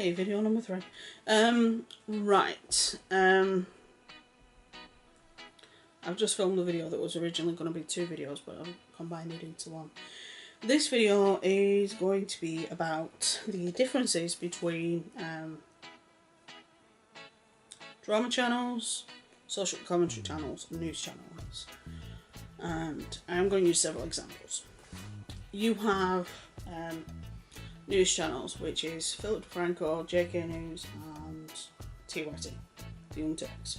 Hey, video number 3. Right. I've just filmed a video that was originally going to be 2 videos, but I've combined it into one. This video is going to be about the differences between drama channels, social commentary channels, and news channels. And I'm going to use several examples. You have news channels, which is DeFranco, JK News, and TYT, the Young Turks.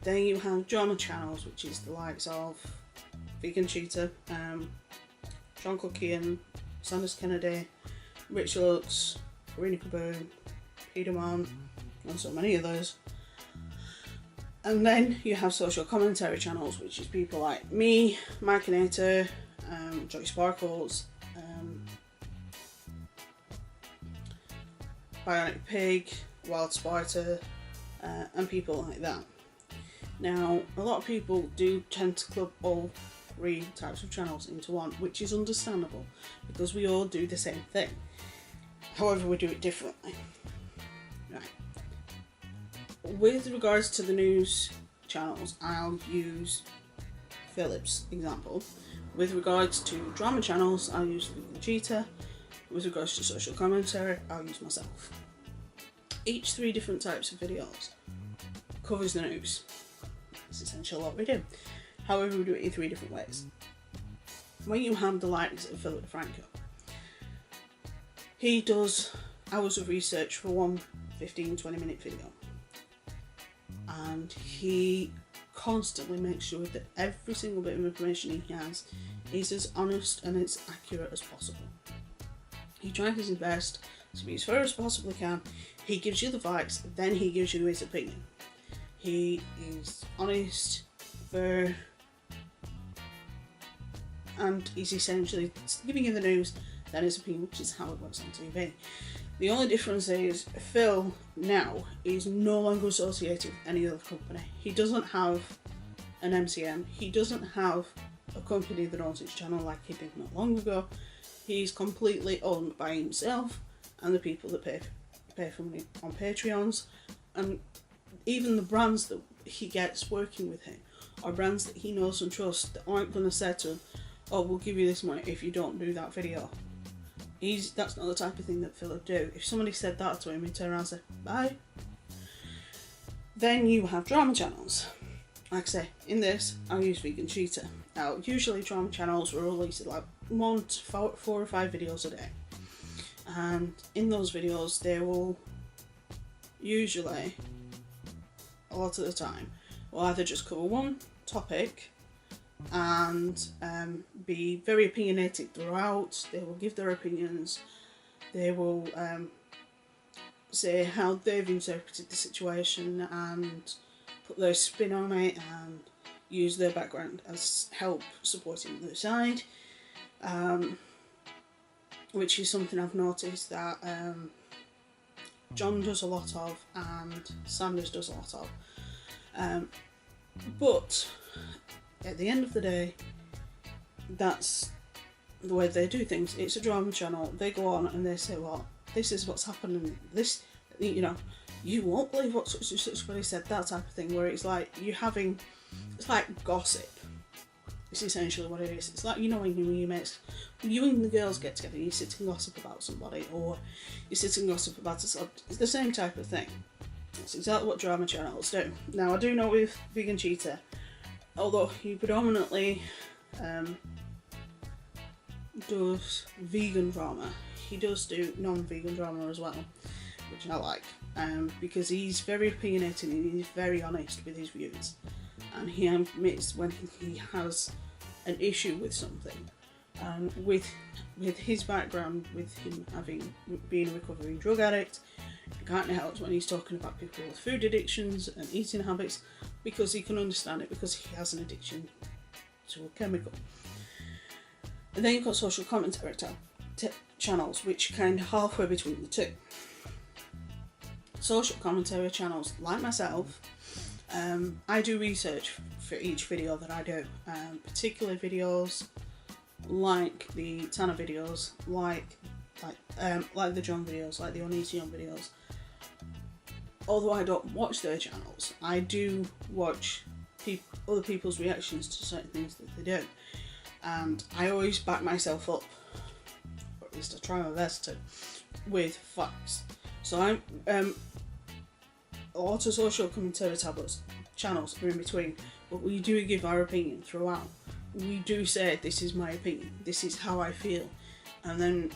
Then you have drama channels, which is the likes of Vegan Cheetah, John Kuckian, Sanders Kennedy, Rich Lux, Karina Kaboom, Peter, and so many others. And then you have social commentary channels, which is people like me, Mickenater, Joy Sparkles, Bionic Pig, Wild Spider, and people like that. Now, a lot of people do tend to club all 3 types of channels into one, which is understandable because we all do the same thing. However, we do it differently. Right. With regards to the news channels, I'll use Philip's example. With regards to drama channels, I'll use Cheetah. With regards to social commentary, I'll use myself. Each 3 different types of videos covers the news. It's essentially what we do. However, we do it in 3 different ways. When you have the likes of DeFranco, he does hours of research for one 15-20 minute video. And he constantly makes sure that every single bit of information he has is as honest and as accurate as possible. He tries his best to be as fair as possibly can. He gives you the facts, then he gives you his opinion. He is honest, fair, and he's essentially giving you the news, then his opinion, which is how it works on TV. The only difference is Phil now is no longer associated with any other company. He doesn't have an MCM. He doesn't have a company that owns his channel like he did not long ago. He's completely owned by himself and the people that pay for money on Patreons, and even the brands that he gets working with him are brands that he knows and trusts that aren't going to say to him, "Oh, we'll give you this money if you don't do that video." That's not the type of thing that Phil would do. If somebody said that to him, he'd turn around and say, "Bye." Then you have drama channels. Like I say, in this, I'll use Vegan Cheetah. Now, usually drama channels will release like 1 to 4 or 5 videos a day. And in those videos, they will usually, a lot of the time, will either just cover one topic and be very opinionated throughout. They will give their opinions. They will say how they've interpreted the situation and put their spin on it and use their background as help supporting the side, which is something I've noticed that John does a lot of and Sanders does a lot of. But at the end of the day, that's the way they do things. It's a drama channel. They go on and they say, "Well, this is what's happening. This, you know, you won't believe what such and such somebody said." That type of thing, where it's like it's like gossip. It's essentially what it is. It's like, you know, when you mates, you and the girls get together, you sit and gossip about somebody, or you sit and gossip about a subject. It's the same type of thing. It's exactly what drama channels do. Now, I do know with Vegan Cheetah, although he predominantly does vegan drama, he does do non-vegan drama as well, which I like, because he's very opinionated and he's very honest with his views, and he admits when he has an issue with something. And with his background, with him being a recovering drug addict, it kind of helps when he's talking about people with food addictions and eating habits, because he can understand it, because he has an addiction to a chemical. And then you've got social commentary channels, which are kind of halfway between the 2. Social commentary channels, like myself, I do research for each video that I do, particular videos like the Tanner videos, like the John videos, like the Uneasy Young videos, although I don't watch their channels, I do watch other people's reactions to certain things that they do, and I always back myself up, or at least I try my best to, with facts. So I'm a lot of social commentary channels are in between, but we do give our opinion throughout. We do say, this is my opinion, this is how I feel. And then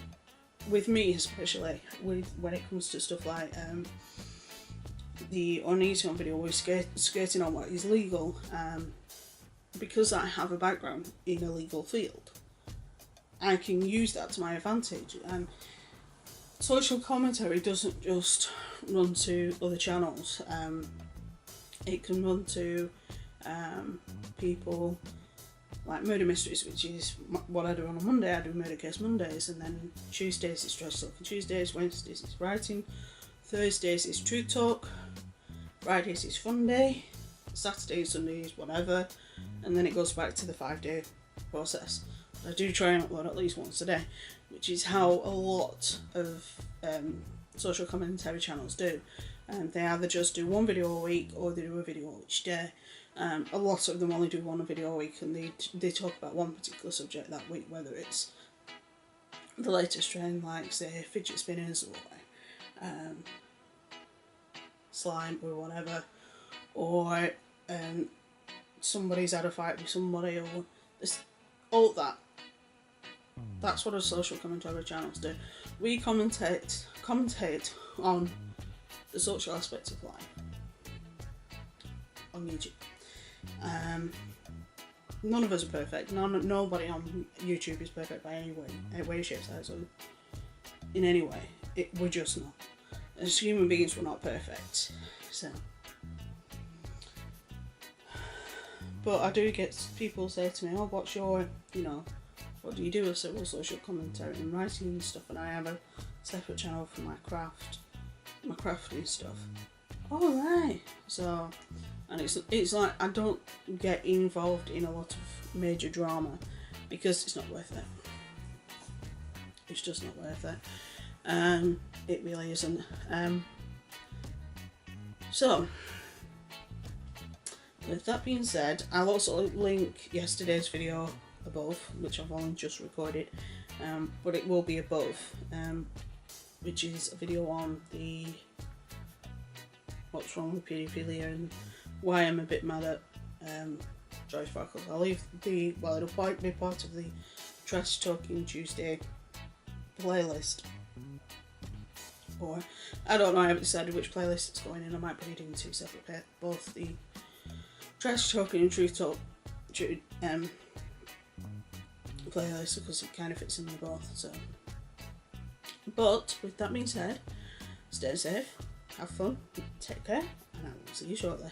with me especially, when it comes to stuff like the Onision video with skirting on what is legal, because I have a background in a legal field, I can use that to my advantage. And social commentary doesn't just run to other channels, it can run to people like Murder Mysteries, which is what I do on a Monday. I do Murder Case Mondays, and then Tuesdays it's Trash Talking Tuesdays, Wednesdays it's Writing, Thursdays it's Truth Talk, Fridays it's Fun Day, Saturdays, Sundays, whatever, and then it goes back to the 5-day process. I do try and upload at least once a day, which is how a lot of social commentary channels do. They either just do one video a week, or they do a video each day. A lot of them only do one video a week, and they talk about one particular subject that week, whether it's the latest trend, like say fidget spinners, or slime, or whatever, or somebody's had a fight with somebody, or all that. That's what our social commentary channels do. We commentate on the social aspects of life on YouTube. None of us are perfect. Nobody on YouTube is perfect by any way, shape, size, or in any way. We're just not. As human beings, we're not perfect. So, but I do get people say to me, "Oh, what's your, what do you do?" I say, "Well, social commentary and writing and stuff," and I have a separate channel for my crafting stuff. All right. So, and it's like I don't get involved in a lot of major drama because it's not worth it. It's just not worth it. It really isn't. So, with that being said, I'll also link yesterday's video above, which I've only just recorded, but it will be above, which is a video on the what's wrong with paedophilia and why I'm a bit mad at Joyce Freckles. I'll leave it'll be part of the Trash Talking Tuesday playlist, or I don't know, I haven't decided which playlist it's going in. I might put it in two separate both the Trash Talking and Truth Talk playlist, because it kind of fits in with both. So, but with that being said, stay safe, have fun, take care, and I will see you shortly.